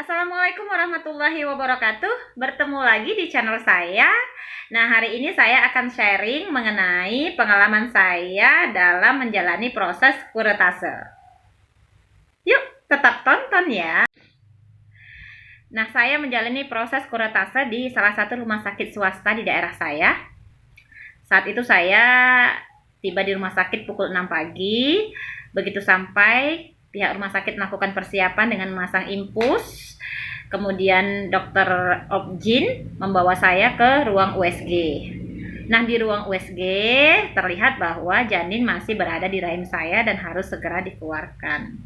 Assalamualaikum warahmatullahi wabarakatuh. Bertemu lagi di channel saya. Nah, hari ini saya akan sharing mengenai pengalaman saya dalam menjalani proses kuretase. Yuk, tetap tonton ya. Nah, saya menjalani proses kuretase di salah satu rumah sakit swasta di daerah saya. Saat itu saya tiba di rumah sakit pukul 6 pagi. Begitu sampai, pihak rumah sakit melakukan persiapan dengan memasang infus. Kemudian dokter Objin membawa saya ke ruang USG. Nah, di ruang USG terlihat bahwa janin masih berada di rahim saya dan harus segera dikeluarkan.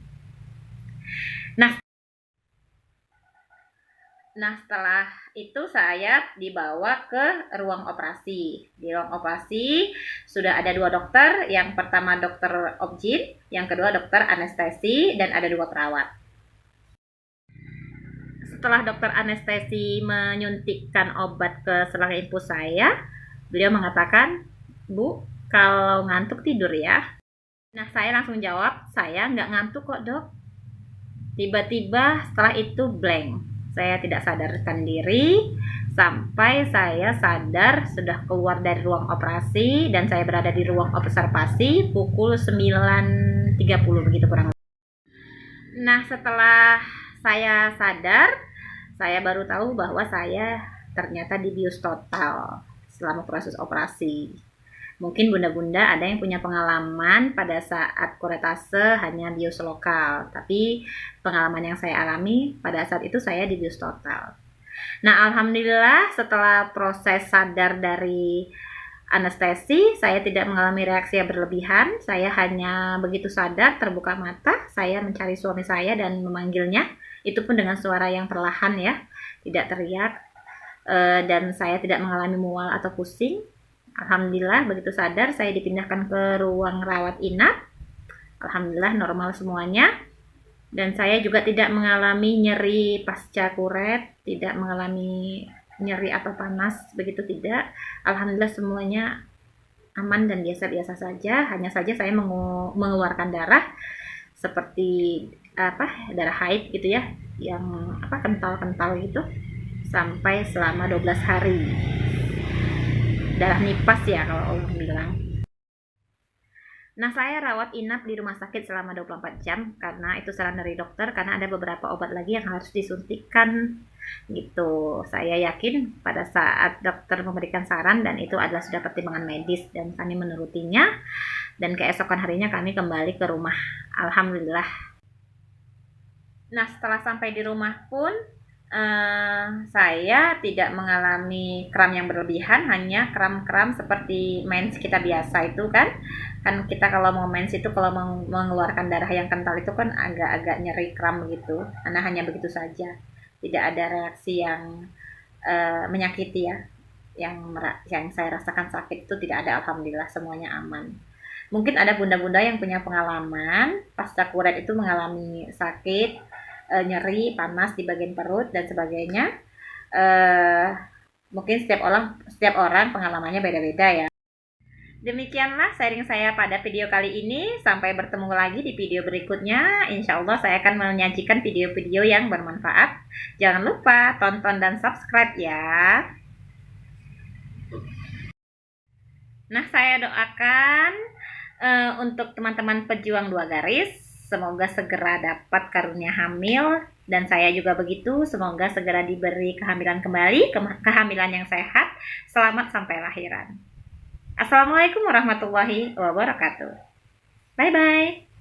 Nah, setelah itu saya dibawa ke ruang operasi. Di ruang operasi sudah ada dua dokter. Yang pertama dokter Objin, yang kedua dokter anestesi, dan ada dua perawat. Setelah dokter anestesi menyuntikkan obat ke selang infus saya, beliau mengatakan, "Bu, kalau ngantuk tidur ya." Nah, saya langsung jawab, "Saya nggak ngantuk kok, dok." Tiba-tiba setelah itu blank. Saya tidak sadarkan diri sampai saya sadar sudah keluar dari ruang operasi dan saya berada di ruang observasi pukul 9.30 begitu kurang lebih. Nah, setelah saya sadar, saya baru tahu bahwa saya ternyata dibius total selama proses operasi. Mungkin bunda-bunda ada yang punya pengalaman pada saat kuretase hanya bius lokal, tapi pengalaman yang saya alami pada saat itu saya dibius total. Nah, alhamdulillah setelah proses sadar dari anestesi, saya tidak mengalami reaksi yang berlebihan. Saya hanya begitu sadar, terbuka mata, saya mencari suami saya dan memanggilnya. Itu pun dengan suara yang perlahan ya, tidak teriak, dan saya tidak mengalami mual atau pusing. Alhamdulillah begitu sadar saya dipindahkan ke ruang rawat inap. Alhamdulillah normal semuanya. Dan saya juga tidak mengalami nyeri pasca kuret, tidak mengalami nyeri atau panas, begitu tidak. Alhamdulillah semuanya aman dan biasa-biasa saja. Hanya saja saya mengeluarkan darah seperti darah haid gitu ya, yang kental-kental gitu sampai selama 12 hari. Darah nipas ya kalau orang bilang. Nah, saya rawat inap di rumah sakit selama 24 jam karena itu saran dari dokter, karena ada beberapa obat lagi yang harus disuntikkan gitu. Saya yakin pada saat dokter memberikan saran dan itu adalah sudah pertimbangan medis dan kami menurutinya, dan keesokan harinya kami kembali ke rumah. Alhamdulillah. Nah, setelah sampai di rumah pun saya tidak mengalami kram yang berlebihan, hanya kram-kram seperti mens kita biasa itu kan kita kalau mau mens itu kalau mengeluarkan darah yang kental itu kan agak-agak nyeri kram begitu. Karena hanya begitu saja, tidak ada reaksi yang menyakiti ya, yang saya rasakan sakit itu tidak ada. Alhamdulillah semuanya aman. Mungkin ada bunda-bunda yang punya pengalaman pasca kuret itu mengalami sakit, nyeri, panas di bagian perut dan sebagainya. Mungkin setiap orang pengalamannya beda-beda ya. Demikianlah sharing saya pada video kali ini. Sampai bertemu lagi di video berikutnya. Insya Allah saya akan menyajikan video-video yang bermanfaat. Jangan lupa tonton dan subscribe ya. Nah, saya doakan untuk teman-teman pejuang 2 garis, semoga segera dapat karunia hamil, dan saya juga begitu, semoga segera diberi kehamilan kembali, kehamilan yang sehat, selamat sampai lahiran. Assalamualaikum warahmatullahi wabarakatuh. Bye-bye.